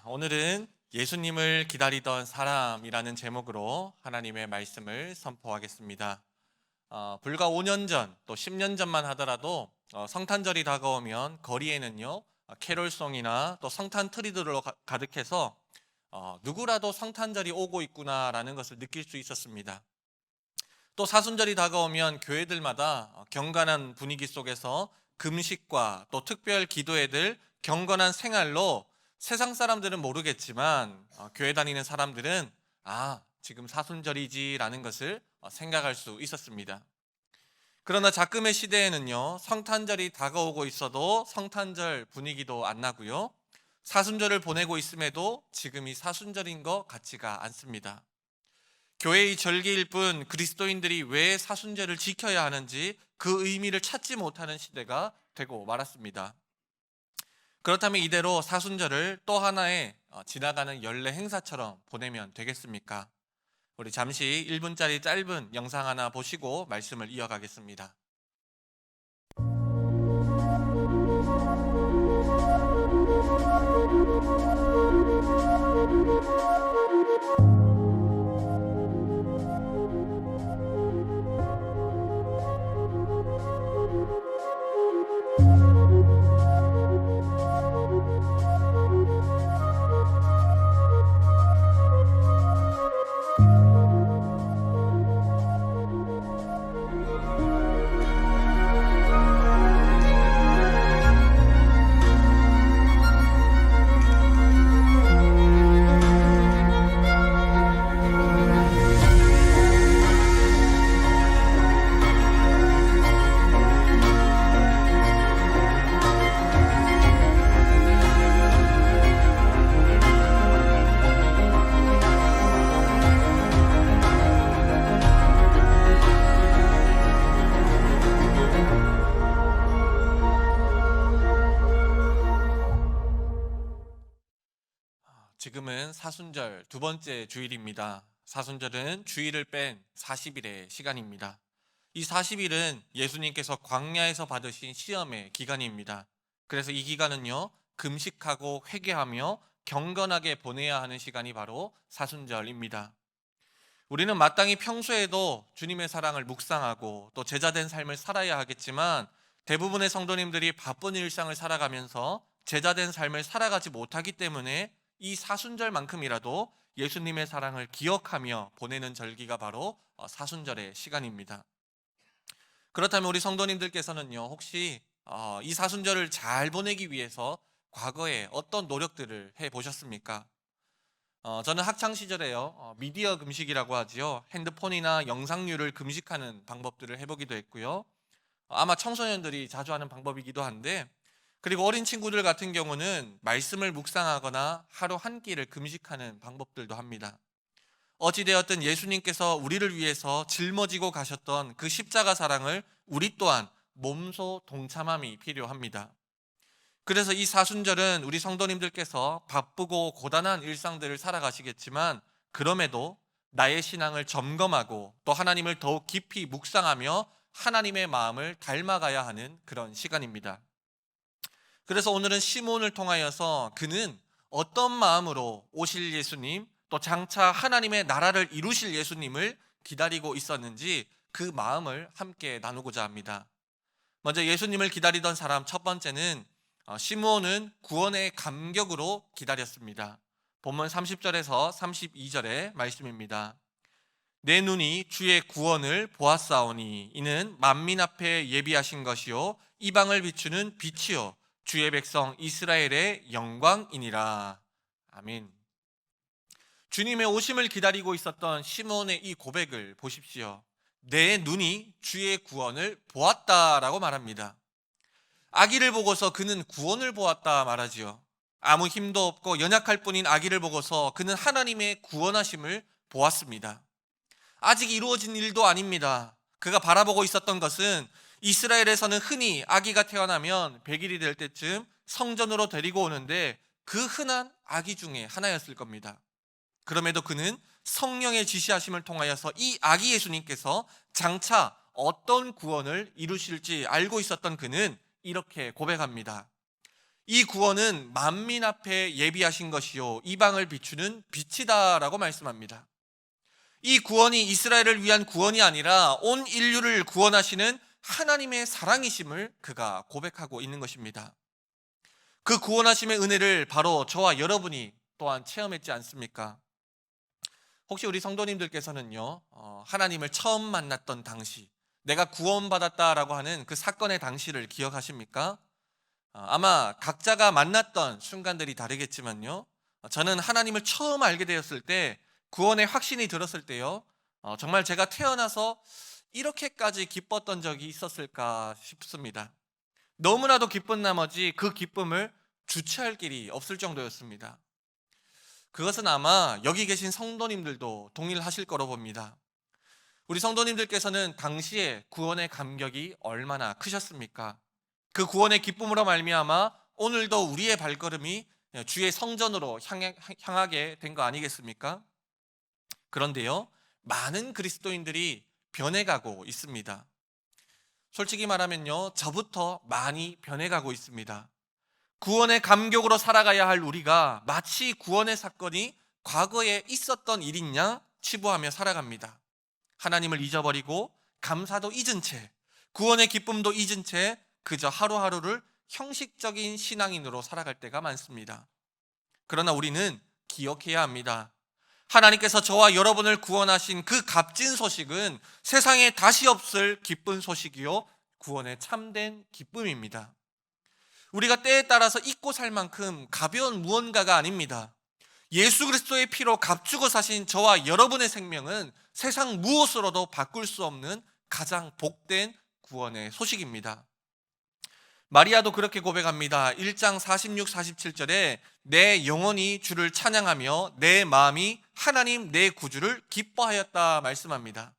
오늘은 예수님을 기다리던 사람이라는 제목으로 하나님의 말씀을 선포하겠습니다. 불과 5년 전, 또 10년 전만 하더라도 성탄절이 다가오면 거리에는요, 캐롤송이나 또 성탄 트리들로 가득해서 누구라도 성탄절이 오고 있구나라는 것을 느낄 수 있었습니다. 또 사순절이 다가오면 교회들마다 경건한 분위기 속에서 금식과 또 특별 기도회들, 경건한 생활로 세상 사람들은 모르겠지만 교회 다니는 사람들은 지금 사순절이지라는 것을 생각할 수 있었습니다. 그러나 작금의 시대에는요, 성탄절이 다가오고 있어도 성탄절 분위기도 안 나고요, 사순절을 보내고 있음에도 지금이 사순절인 것 같지가 않습니다. 교회의 절기일 뿐 그리스도인들이 왜 사순절을 지켜야 하는지 그 의미를 찾지 못하는 시대가 되고 말았습니다. 그렇다면 이대로 사순절을 또 하나의 지나가는 연례 행사처럼 보내면 되겠습니까? 우리 잠시 1분짜리 짧은 영상 하나 보시고 말씀을 이어가겠습니다. 지금은 사순절 두 번째 주일입니다. 사순절은 주일을 뺀 40일의 시간입니다. 이 40일은 예수님께서 광야에서 받으신 시험의 기간입니다. 그래서 이 기간은요, 금식하고 회개하며 경건하게 보내야 하는 시간이 바로 사순절입니다. 우리는 마땅히 평소에도 주님의 사랑을 묵상하고 또 제자된 삶을 살아야 하겠지만, 대부분의 성도님들이 바쁜 일상을 살아가면서 제자된 삶을 살아가지 못하기 때문에 이 사순절만큼이라도 예수님의 사랑을 기억하며 보내는 절기가 바로 사순절의 시간입니다. 그렇다면 우리 성도님들께서는요, 혹시 이 사순절을 잘 보내기 위해서 과거에 어떤 노력들을 해 보셨습니까? 저는 학창 시절에요, 미디어 금식이라고 하지요, 핸드폰이나 영상류를 금식하는 방법들을 해보기도 했고요. 아마 청소년들이 자주 하는 방법이기도 한데, 그리고 어린 친구들 같은 경우는 말씀을 묵상하거나 하루 한 끼를 금식하는 방법들도 합니다. 어찌되었든 예수님께서 우리를 위해서 짊어지고 가셨던 그 십자가 사랑을 우리 또한 몸소 동참함이 필요합니다. 그래서 이 사순절은 우리 성도님들께서 바쁘고 고단한 일상들을 살아가시겠지만, 그럼에도 나의 신앙을 점검하고 또 하나님을 더욱 깊이 묵상하며 하나님의 마음을 닮아가야 하는 그런 시간입니다. 그래서 오늘은 시몬을 통하여서 그는 어떤 마음으로 오실 예수님, 또 장차 하나님의 나라를 이루실 예수님을 기다리고 있었는지 그 마음을 함께 나누고자 합니다. 먼저 예수님을 기다리던 사람 첫 번째는, 시므온은 구원의 감격으로 기다렸습니다. 본문 30절에서 32절의 말씀입니다. 내 눈이 주의 구원을 보았사오니 이는 만민 앞에 예비하신 것이요 이방을 비추는 빛이요 주의 백성 이스라엘의 영광이니라. 아멘. 주님의 오심을 기다리고 있었던 시므온의 이 고백을 보십시오. 내 눈이 주의 구원을 보았다라고 말합니다. 아기를 보고서 그는 구원을 보았다 말하지요. 아무 힘도 없고 연약할 뿐인 아기를 보고서 그는 하나님의 구원하심을 보았습니다. 아직 이루어진 일도 아닙니다. 그가 바라보고 있었던 것은 이스라엘에서는 흔히 아기가 태어나면 100일이 될 때쯤 성전으로 데리고 오는데 그 흔한 아기 중에 하나였을 겁니다. 그럼에도 그는 성령의 지시하심을 통하여서 이 아기 예수님께서 장차 어떤 구원을 이루실지 알고 있었던 그는 이렇게 고백합니다. 이 구원은 만민 앞에 예비하신 것이요 이방을 비추는 빛이다라고 말씀합니다. 이 구원이 이스라엘을 위한 구원이 아니라 온 인류를 구원하시는 하나님의 사랑이심을 그가 고백하고 있는 것입니다. 그 구원하심의 은혜를 바로 저와 여러분이 또한 체험했지 않습니까? 혹시 우리 성도님들께서는요, 하나님을 처음 만났던 당시, 내가 구원받았다라고 하는 그 사건의 당시를 기억하십니까? 아마 각자가 만났던 순간들이 다르겠지만요, 저는 하나님을 처음 알게 되었을 때, 구원의 확신이 들었을 때요, 정말 제가 태어나서 이렇게까지 기뻤던 적이 있었을까 싶습니다. 너무나도 기쁜 나머지 그 기쁨을 주체할 길이 없을 정도였습니다. 그것은 아마 여기 계신 성도님들도 동일하실 거로 봅니다. 우리 성도님들께서는 당시에 구원의 감격이 얼마나 크셨습니까? 그 구원의 기쁨으로 말미암아 오늘도 우리의 발걸음이 주의 성전으로 향하게 된 거 아니겠습니까? 그런데요, 많은 그리스도인들이 변해가고 있습니다. 솔직히 말하면요, 저부터 많이 변해가고 있습니다. 구원의 감격으로 살아가야 할 우리가 마치 구원의 사건이 과거에 있었던 일인 양 치부하며 살아갑니다. 하나님을 잊어버리고 감사도 잊은 채, 구원의 기쁨도 잊은 채 그저 하루하루를 형식적인 신앙인으로 살아갈 때가 많습니다. 그러나 우리는 기억해야 합니다. 하나님께서 저와 여러분을 구원하신 그 값진 소식은 세상에 다시 없을 기쁜 소식이요, 구원의 참된 기쁨입니다. 우리가 때에 따라서 잊고 살 만큼 가벼운 무언가가 아닙니다. 예수 그리스도의 피로 값주고 사신 저와 여러분의 생명은 세상 무엇으로도 바꿀 수 없는 가장 복된 구원의 소식입니다. 마리아도 그렇게 고백합니다. 1장 46, 47절에 내 영혼이 주를 찬양하며 내 마음이 하나님 내 구주를 기뻐하였다 말씀합니다.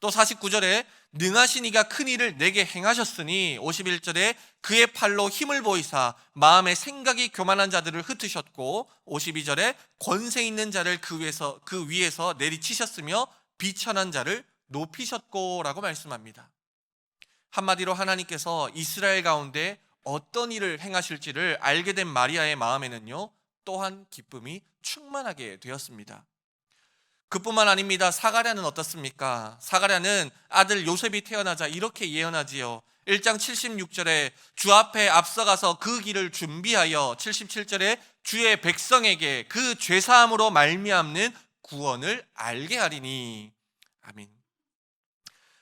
또 49절에 능하신 이가 큰 일을 내게 행하셨으니 51절에 그의 팔로 힘을 보이사 마음의 생각이 교만한 자들을 흩으셨고 52절에 권세 있는 자를 그 위에서 내리치셨으며 비천한 자를 높이셨고 라고 말씀합니다. 한마디로 하나님께서 이스라엘 가운데 어떤 일을 행하실지를 알게 된 마리아의 마음에는요, 또한 기쁨이 충만하게 되었습니다. 그뿐만 아닙니다. 사가랴는 어떻습니까? 사가랴는 아들 요셉이 태어나자 이렇게 예언하지요. 1장 76절에 주 앞에 앞서가서 그 길을 준비하여 77절에 주의 백성에게 그 죄사함으로 말미암는 구원을 알게 하리니. 아멘.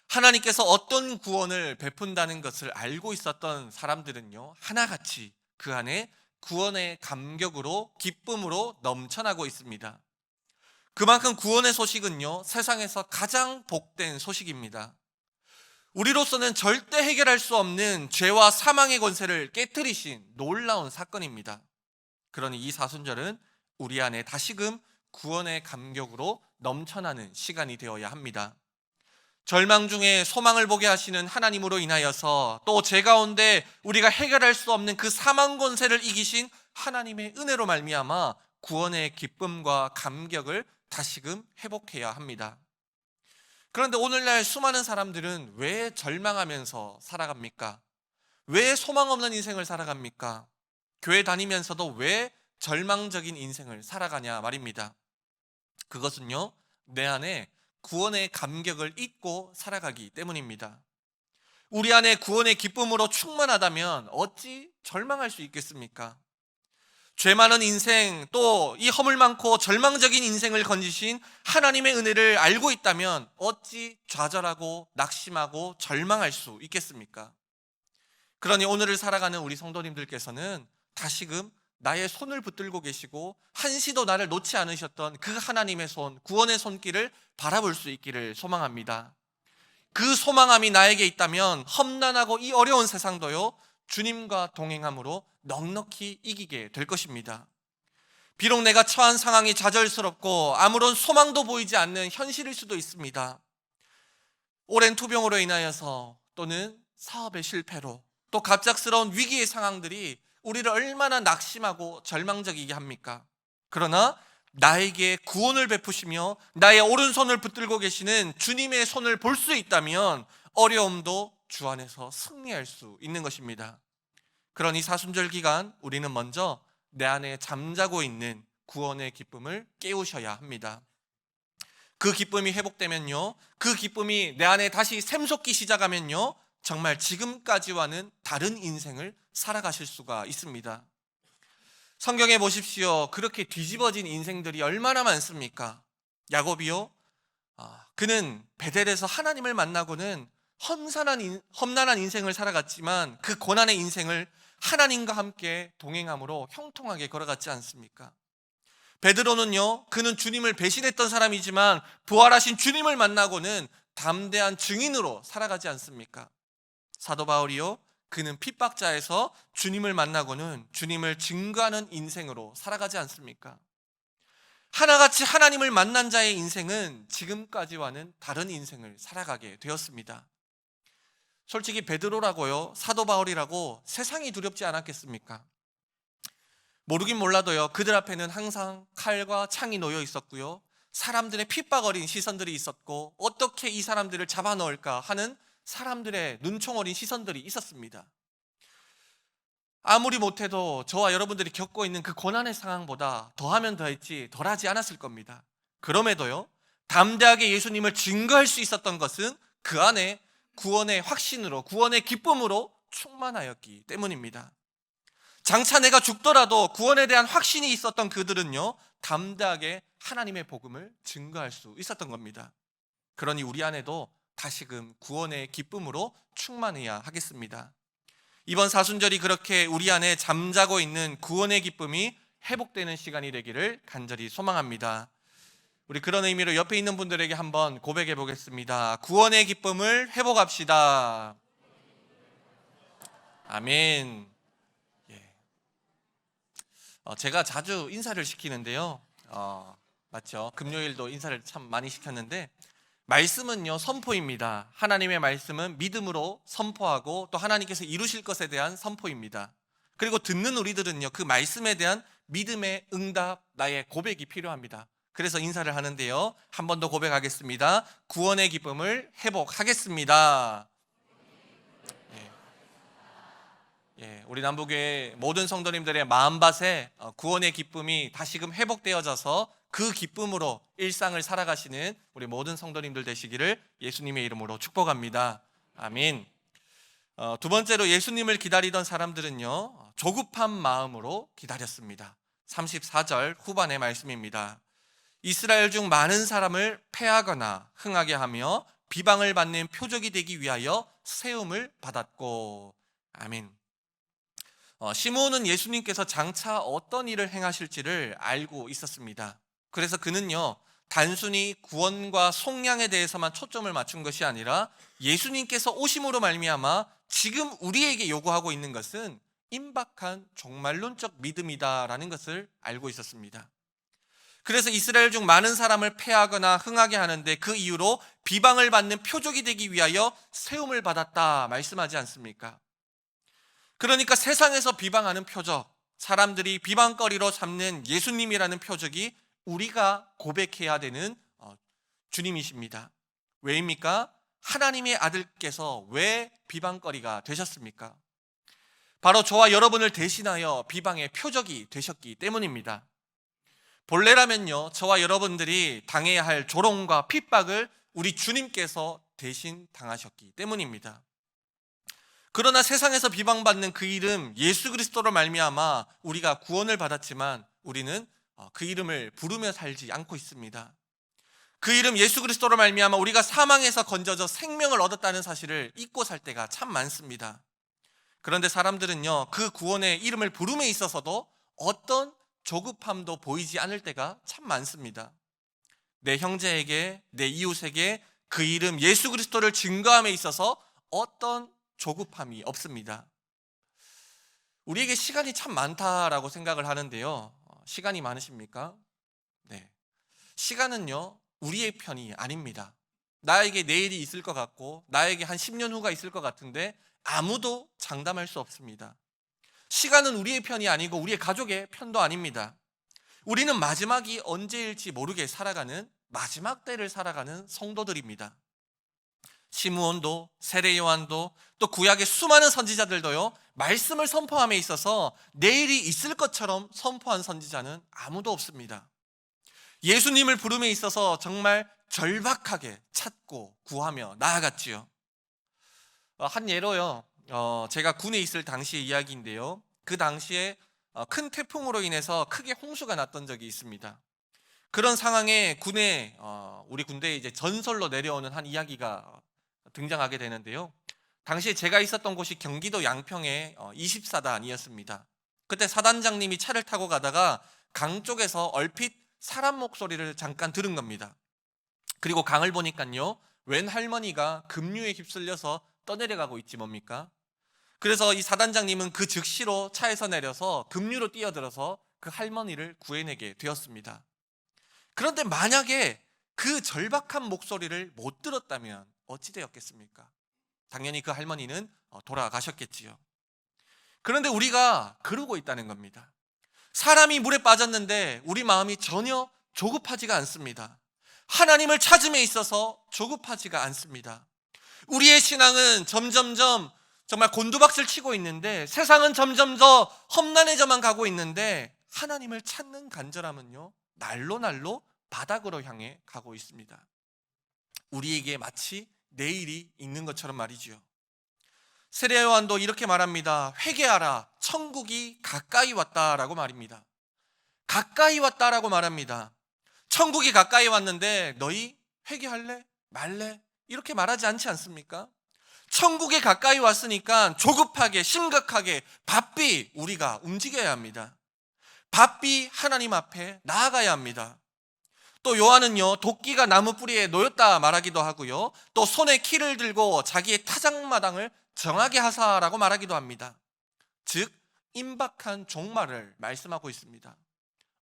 하나님께서 어떤 구원을 베푼다는 것을 알고 있었던 사람들은요, 하나같이 그 안에 구원의 감격으로 기쁨으로 넘쳐나고 있습니다. 그만큼 구원의 소식은요, 세상에서 가장 복된 소식입니다. 우리로서는 절대 해결할 수 없는 죄와 사망의 권세를 깨트리신 놀라운 사건입니다. 그러니 이 사순절은 우리 안에 다시금 구원의 감격으로 넘쳐나는 시간이 되어야 합니다. 절망 중에 소망을 보게 하시는 하나님으로 인하여서 또 제 가운데 우리가 해결할 수 없는 그 사망 권세를 이기신 하나님의 은혜로 말미암아 구원의 기쁨과 감격을 다시금 회복해야 합니다. 그런데 오늘날 수많은 사람들은 왜 절망하면서 살아갑니까? 왜 소망 없는 인생을 살아갑니까? 교회 다니면서도 왜 절망적인 인생을 살아가냐 말입니다. 그것은요, 내 안에 구원의 감격을 잊고 살아가기 때문입니다. 우리 안에 구원의 기쁨으로 충만하다면 어찌 절망할 수 있겠습니까? 죄 많은 인생, 또 이 허물 많고 절망적인 인생을 건지신 하나님의 은혜를 알고 있다면 어찌 좌절하고 낙심하고 절망할 수 있겠습니까? 그러니 오늘을 살아가는 우리 성도님들께서는 다시금 나의 손을 붙들고 계시고 한시도 나를 놓지 않으셨던 그 하나님의 손, 구원의 손길을 바라볼 수 있기를 소망합니다. 그 소망함이 나에게 있다면 험난하고 이 어려운 세상도요, 주님과 동행함으로 넉넉히 이기게 될 것입니다. 비록 내가 처한 상황이 좌절스럽고 아무런 소망도 보이지 않는 현실일 수도 있습니다. 오랜 투병으로 인하여서 또는 사업의 실패로 또 갑작스러운 위기의 상황들이 우리를 얼마나 낙심하고 절망적이게 합니까? 그러나 나에게 구원을 베푸시며 나의 오른손을 붙들고 계시는 주님의 손을 볼 수 있다면 어려움도 주 안에서 승리할 수 있는 것입니다. 그러니 사순절 기간 우리는 먼저 내 안에 잠자고 있는 구원의 기쁨을 깨우셔야 합니다. 그 기쁨이 회복되면요, 그 기쁨이 내 안에 다시 샘솟기 시작하면요, 정말 지금까지와는 다른 인생을 살아가실 수가 있습니다. 성경에 보십시오. 그렇게 뒤집어진 인생들이 얼마나 많습니까? 야곱이요, 그는 베델에서 하나님을 만나고는 험난한 인생을 살아갔지만 그 고난의 인생을 하나님과 함께 동행함으로 형통하게 걸어갔지 않습니까? 베드로는요, 그는 주님을 배신했던 사람이지만 부활하신 주님을 만나고는 담대한 증인으로 살아가지 않습니까? 사도 바울이요, 그는 핍박자에서 주님을 만나고는 주님을 증거하는 인생으로 살아가지 않습니까? 하나같이 하나님을 만난 자의 인생은 지금까지와는 다른 인생을 살아가게 되었습니다. 솔직히 베드로라고요, 사도 바울이라고 세상이 두렵지 않았겠습니까? 모르긴 몰라도요, 그들 앞에는 항상 칼과 창이 놓여 있었고요, 사람들의 핍박어린 시선들이 있었고, 어떻게 이 사람들을 잡아넣을까 하는 사람들의 눈총어린 시선들이 있었습니다. 아무리 못해도 저와 여러분들이 겪고 있는 그 고난의 상황보다 더하면 더했지 덜하지 않았을 겁니다. 그럼에도요, 담대하게 예수님을 증거할 수 있었던 것은 그 안에 구원의 확신으로, 구원의 기쁨으로 충만하였기 때문입니다. 장차 내가 죽더라도 구원에 대한 확신이 있었던 그들은요, 담대하게 하나님의 복음을 증거할 수 있었던 겁니다. 그러니 우리 안에도 다시금 구원의 기쁨으로 충만해야 하겠습니다. 이번 사순절이 그렇게 우리 안에 잠자고 있는 구원의 기쁨이 회복되는 시간이 되기를 간절히 소망합니다. 우리 그런 의미로 옆에 있는 분들에게 한번 고백해 보겠습니다. 구원의 기쁨을 회복합시다. 아멘. 제가 자주 인사를 시키는데요, 맞죠? 금요일도 인사를 참 많이 시켰는데, 말씀은요, 선포입니다. 하나님의 말씀은 믿음으로 선포하고 또 하나님께서 이루실 것에 대한 선포입니다. 그리고 듣는 우리들은요, 그 말씀에 대한 믿음의 응답, 나의 고백이 필요합니다. 그래서 인사를 하는데요, 한 번 더 고백하겠습니다. 구원의 기쁨을 회복하겠습니다. 우리 남북의 모든 성도님들의 마음밭에 구원의 기쁨이 다시금 회복되어져서 그 기쁨으로 일상을 살아가시는 우리 모든 성도님들 되시기를 예수님의 이름으로 축복합니다. 아멘. 두 번째로 예수님을 기다리던 사람들은요, 조급한 마음으로 기다렸습니다. 34절 후반의 말씀입니다. 이스라엘 중 많은 사람을 패하거나 흥하게 하며 비방을 받는 표적이 되기 위하여 세움을 받았고. 아멘. 시므온은 예수님께서 장차 어떤 일을 행하실지를 알고 있었습니다. 그래서 그는요, 단순히 구원과 속량에 대해서만 초점을 맞춘 것이 아니라 예수님께서 오심으로 말미암아 지금 우리에게 요구하고 있는 것은 임박한 종말론적 믿음이다라는 것을 알고 있었습니다. 그래서 이스라엘 중 많은 사람을 패하거나 흥하게 하는데 그 이유로 비방을 받는 표적이 되기 위하여 세움을 받았다 말씀하지 않습니까? 그러니까 세상에서 비방하는 표적, 사람들이 비방거리로 삼는 예수님이라는 표적이 우리가 고백해야 되는 주님이십니다. 왜입니까? 하나님의 아들께서 왜 비방거리가 되셨습니까? 바로 저와 여러분을 대신하여 비방의 표적이 되셨기 때문입니다. 본래라면요, 저와 여러분들이 당해야 할 조롱과 핍박을 우리 주님께서 대신 당하셨기 때문입니다. 그러나 세상에서 비방받는 그 이름 예수 그리스도로 말미암아 우리가 구원을 받았지만 우리는 그 이름을 부르며 살지 않고 있습니다. 그 이름 예수 그리스도로 말미암아 우리가 사망에서 건져져 생명을 얻었다는 사실을 잊고 살 때가 참 많습니다. 그런데 사람들은요, 그 구원의 이름을 부름에 있어서도 어떤 조급함도 보이지 않을 때가 참 많습니다. 내 형제에게, 내 이웃에게 그 이름 예수 그리스도를 증거함에 있어서 어떤 조급함이 없습니다. 우리에게 시간이 참 많다라고 생각을 하는데요, 시간이 많으십니까? 네. 시간은요, 우리의 편이 아닙니다. 나에게 내일이 있을 것 같고 나에게 한 10년 후가 있을 것 같은데 아무도 장담할 수 없습니다. 시간은 우리의 편이 아니고 우리의 가족의 편도 아닙니다. 우리는 마지막이 언제일지 모르게 살아가는 마지막 때를 살아가는 성도들입니다. 시므온도, 세례 요한도, 또 구약의 수많은 선지자들도요, 말씀을 선포함에 있어서 내일이 있을 것처럼 선포한 선지자는 아무도 없습니다. 예수님을 부름에 있어서 정말 절박하게 찾고 구하며 나아갔지요. 한 예로요, 제가 군에 있을 당시의 이야기인데요, 그 당시에 큰 태풍으로 인해서 크게 홍수가 났던 적이 있습니다. 그런 상황에 우리 군대에 이제 전설로 내려오는 한 이야기가 등장하게 되는데요, 당시에 제가 있었던 곳이 경기도 양평의 24단이었습니다. 그때 사단장님이 차를 타고 가다가 강 쪽에서 얼핏 사람 목소리를 잠깐 들은 겁니다. 그리고 강을 보니까요, 웬 할머니가 급류에 휩쓸려서 떠내려가고 있지 뭡니까? 그래서 이 사단장님은 그 즉시로 차에서 내려서 급류로 뛰어들어서 그 할머니를 구해내게 되었습니다. 그런데 만약에 그 절박한 목소리를 못 들었다면 어찌 되었겠습니까? 당연히 그 할머니는 돌아가셨겠지요. 그런데 우리가 그러고 있다는 겁니다. 사람이 물에 빠졌는데 우리 마음이 전혀 조급하지가 않습니다. 하나님을 찾음에 있어서 조급하지가 않습니다. 우리의 신앙은 점점점 정말 곤두박질 치고 있는데, 세상은 점점 더 험난해져만 가고 있는데, 하나님을 찾는 간절함은요, 날로 날로 바닥으로 향해 가고 있습니다. 우리에게 마치 내일이 있는 것처럼 말이지요. 세례 요한도 이렇게 말합니다. 회개하라, 천국이 가까이 왔다라고 말입니다. 가까이 왔다라고 말합니다. 천국이 가까이 왔는데 너희 회개할래? 말래? 이렇게 말하지 않지 않습니까? 천국에 가까이 왔으니까 조급하게, 심각하게, 바삐 우리가 움직여야 합니다. 바삐 하나님 앞에 나아가야 합니다. 또 요한은요, 도끼가 나무 뿌리에 놓였다 말하기도 하고요, 또 손에 키를 들고 자기의 타작마당을 정하게 하사라고 말하기도 합니다. 즉 임박한 종말을 말씀하고 있습니다.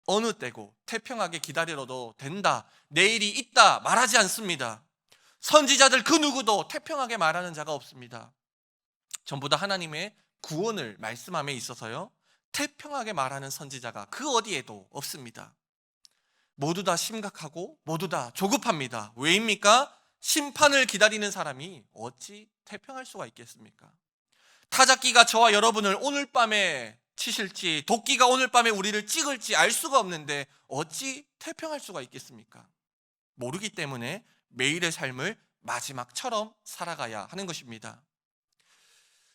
어느 때고 태평하게 기다려도 된다, 내일이 있다 말하지 않습니다. 선지자들 그 누구도 태평하게 말하는 자가 없습니다. 전부 다 하나님의 구원을 말씀함에 있어서요, 태평하게 말하는 선지자가 그 어디에도 없습니다. 모두 다 심각하고 모두 다 조급합니다. 왜입니까? 심판을 기다리는 사람이 어찌 태평할 수가 있겠습니까? 타작기가 저와 여러분을 오늘 밤에 치실지, 도끼가 오늘 밤에 우리를 찍을지 알 수가 없는데 어찌 태평할 수가 있겠습니까? 모르기 때문에 매일의 삶을 마지막처럼 살아가야 하는 것입니다.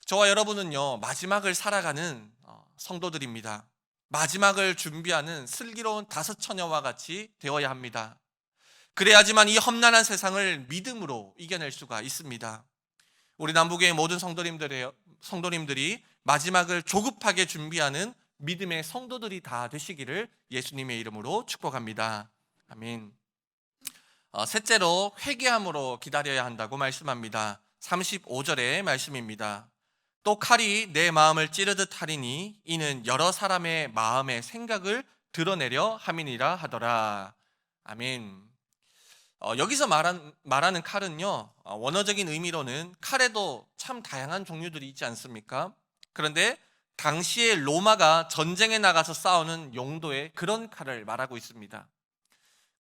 저와 여러분은요, 마지막을 살아가는 성도들입니다. 마지막을 준비하는 슬기로운 다섯 처녀와 같이 되어야 합니다. 그래야지만 이 험난한 세상을 믿음으로 이겨낼 수가 있습니다. 우리 남부교회 모든 성도님들이 마지막을 조급하게 준비하는 믿음의 성도들이 다 되시기를 예수님의 이름으로 축복합니다. 아멘. 셋째로 회개함으로 기다려야 한다고 말씀합니다. 35절의 말씀입니다. 또 칼이 내 마음을 찌르듯 하리니 이는 여러 사람의 마음의 생각을 드러내려 함이니라 하더라. 아멘. 여기서 말하는 칼은요, 원어적인 의미로는 칼에도 참 다양한 종류들이 있지 않습니까? 그런데 당시에 로마가 전쟁에 나가서 싸우는 용도의 그런 칼을 말하고 있습니다.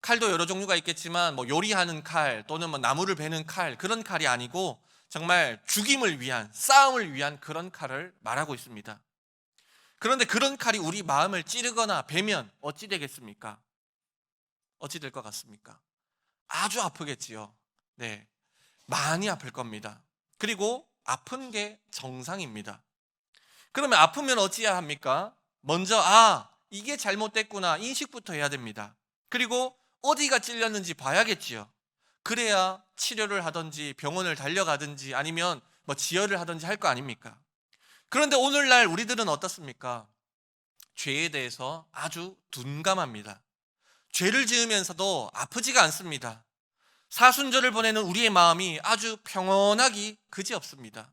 칼도 여러 종류가 있겠지만 요리하는 칼 또는 나무를 베는 칼, 그런 칼이 아니고 정말 죽임을 위한, 싸움을 위한 그런 칼을 말하고 있습니다. 그런데 그런 칼이 우리 마음을 찌르거나 베면 어찌 되겠습니까? 어찌 될 것 같습니까? 아주 아프겠지요. 네, 많이 아플 겁니다. 그리고 아픈 게 정상입니다. 그러면 아프면 어찌해야 합니까? 먼저 이게 잘못됐구나 인식부터 해야 됩니다. 그리고 어디가 찔렸는지 봐야겠지요. 그래야 치료를 하든지 병원을 달려가든지 아니면 지혈을 하든지 할 거 아닙니까? 그런데 오늘날 우리들은 어떻습니까? 죄에 대해서 아주 둔감합니다. 죄를 지으면서도 아프지가 않습니다. 사순절을 보내는 우리의 마음이 아주 평온하기 그지없습니다.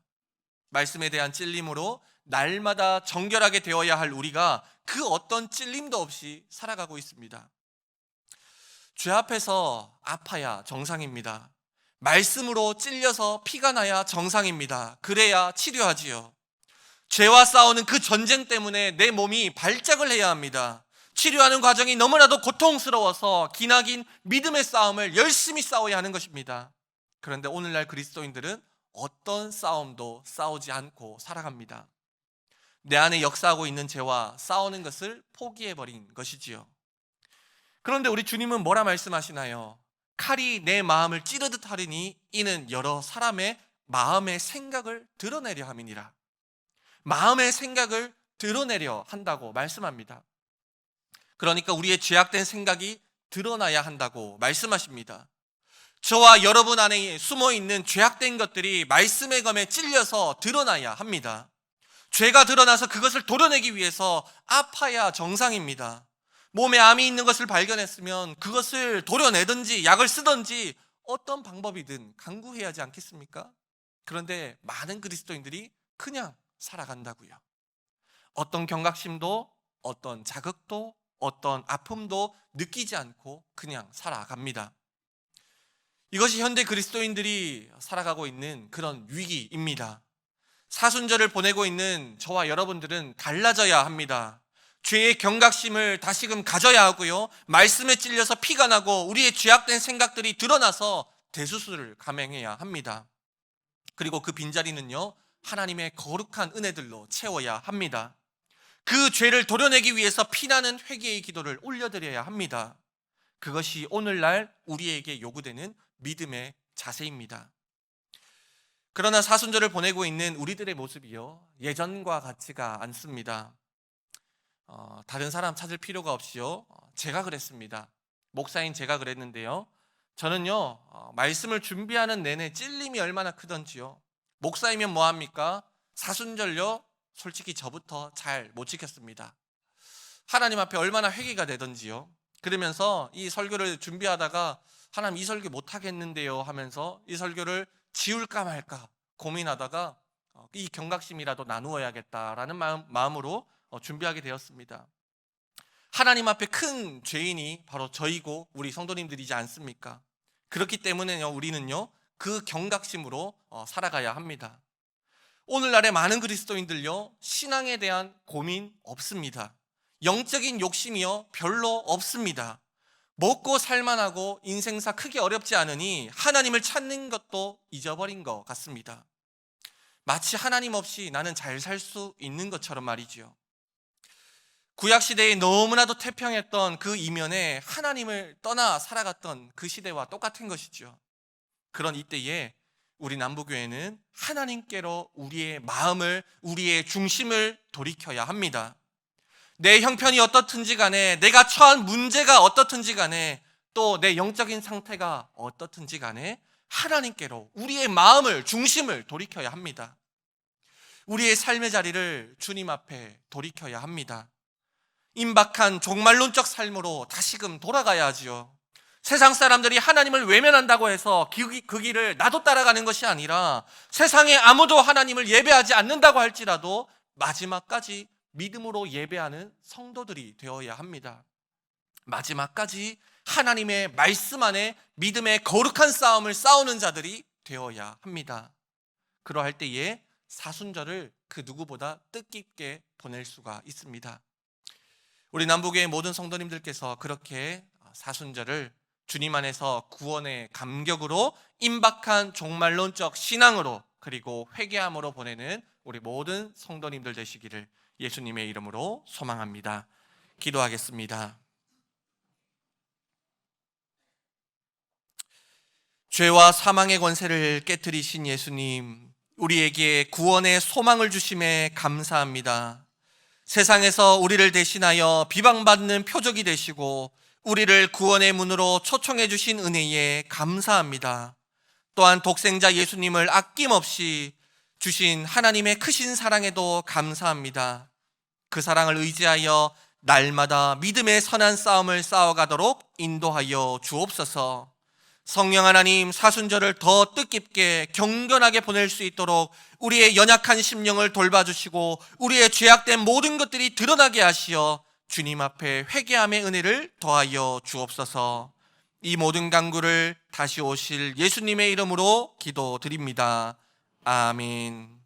말씀에 대한 찔림으로 날마다 정결하게 되어야 할 우리가 그 어떤 찔림도 없이 살아가고 있습니다. 죄 앞에서 아파야 정상입니다. 말씀으로 찔려서 피가 나야 정상입니다. 그래야 치료하지요. 죄와 싸우는 그 전쟁 때문에 내 몸이 발작을 해야 합니다. 치료하는 과정이 너무나도 고통스러워서 기나긴 믿음의 싸움을 열심히 싸워야 하는 것입니다. 그런데 오늘날 그리스도인들은 어떤 싸움도 싸우지 않고 살아갑니다. 내 안에 역사하고 있는 죄와 싸우는 것을 포기해버린 것이지요. 그런데 우리 주님은 뭐라 말씀하시나요? 칼이 내 마음을 찌르듯 하리니 이는 여러 사람의 마음의 생각을 드러내려 함이니라. 마음의 생각을 드러내려 한다고 말씀합니다. 그러니까 우리의 죄악된 생각이 드러나야 한다고 말씀하십니다. 저와 여러분 안에 숨어있는 죄악된 것들이 말씀의 검에 찔려서 드러나야 합니다. 죄가 드러나서 그것을 도려내기 위해서 아파야 정상입니다. 몸에 암이 있는 것을 발견했으면 그것을 도려내든지 약을 쓰든지 어떤 방법이든 강구해야 하지 않겠습니까? 그런데 많은 그리스도인들이 그냥 살아간다고요. 어떤 경각심도 어떤 자극도 어떤 아픔도 느끼지 않고 그냥 살아갑니다. 이것이 현대 그리스도인들이 살아가고 있는 그런 위기입니다. 사순절을 보내고 있는 저와 여러분들은 달라져야 합니다. 죄의 경각심을 다시금 가져야 하고요. 말씀에 찔려서 피가 나고 우리의 죄악된 생각들이 드러나서 대수술을 감행해야 합니다. 그리고 그 빈자리는요, 하나님의 거룩한 은혜들로 채워야 합니다. 그 죄를 도려내기 위해서 피나는 회개의 기도를 올려드려야 합니다. 그것이 오늘날 우리에게 요구되는 믿음의 자세입니다. 그러나 사순절을 보내고 있는 우리들의 모습이요, 예전과 같지가 않습니다. 다른 사람 찾을 필요가 없이요, 제가 그랬습니다. 목사인 제가 그랬는데요, 저는요, 말씀을 준비하는 내내 찔림이 얼마나 크던지요. 목사이면 뭐합니까? 사순절요, 솔직히 저부터 잘 못 지켰습니다. 하나님 앞에 얼마나 회개가 되던지요. 그러면서 이 설교를 준비하다가 하나님 이 설교 못 하겠는데요 하면서 이 설교를 지울까 말까 고민하다가 이 경각심이라도 나누어야겠다라는 마음으로 준비하게 되었습니다. 하나님 앞에 큰 죄인이 바로 저이고 우리 성도님들이지 않습니까? 그렇기 때문에요, 우리는요, 그 경각심으로 살아가야 합니다. 오늘날의 많은 그리스도인들요, 신앙에 대한 고민 없습니다. 영적인 욕심이요 별로 없습니다. 먹고 살만하고 인생사 크게 어렵지 않으니 하나님을 찾는 것도 잊어버린 것 같습니다. 마치 하나님 없이 나는 잘 살 수 있는 것처럼 말이지요. 구약시대에 너무나도 태평했던 그 이면에 하나님을 떠나 살아갔던 그 시대와 똑같은 것이죠. 그런 이때에 우리 남부교회는 하나님께로 우리의 마음을, 우리의 중심을 돌이켜야 합니다. 내 형편이 어떻든지 간에, 내가 처한 문제가 어떻든지 간에, 또 내 영적인 상태가 어떻든지 간에 하나님께로 우리의 마음을, 중심을 돌이켜야 합니다. 우리의 삶의 자리를 주님 앞에 돌이켜야 합니다. 임박한 종말론적 삶으로 다시금 돌아가야 하지요. 세상 사람들이 하나님을 외면한다고 해서 그 길을 나도 따라가는 것이 아니라, 세상에 아무도 하나님을 예배하지 않는다고 할지라도 마지막까지 믿음으로 예배하는 성도들이 되어야 합니다. 마지막까지 하나님의 말씀 안에 믿음의 거룩한 싸움을 싸우는 자들이 되어야 합니다. 그러할 때에 사순절을 그 누구보다 뜻깊게 보낼 수가 있습니다. 우리 남북의 모든 성도님들께서 그렇게 사순절을 주님 안에서 구원의 감격으로, 임박한 종말론적 신앙으로, 그리고 회개함으로 보내는 우리 모든 성도님들 되시기를 예수님의 이름으로 소망합니다. 기도하겠습니다. 죄와 사망의 권세를 깨뜨리신 예수님, 우리에게 구원의 소망을 주심에 감사합니다. 세상에서 우리를 대신하여 비방받는 표적이 되시고 우리를 구원의 문으로 초청해 주신 은혜에 감사합니다. 또한 독생자 예수님을 아낌없이 주신 하나님의 크신 사랑에도 감사합니다. 그 사랑을 의지하여 날마다 믿음의 선한 싸움을 싸워가도록 인도하여 주옵소서. 성령 하나님, 사순절을 더 뜻깊게 경건하게 보낼 수 있도록 우리의 연약한 심령을 돌봐주시고 우리의 죄악된 모든 것들이 드러나게 하시어 주님 앞에 회개함의 은혜를 더하여 주옵소서. 이 모든 간구를 다시 오실 예수님의 이름으로 기도드립니다. 아멘.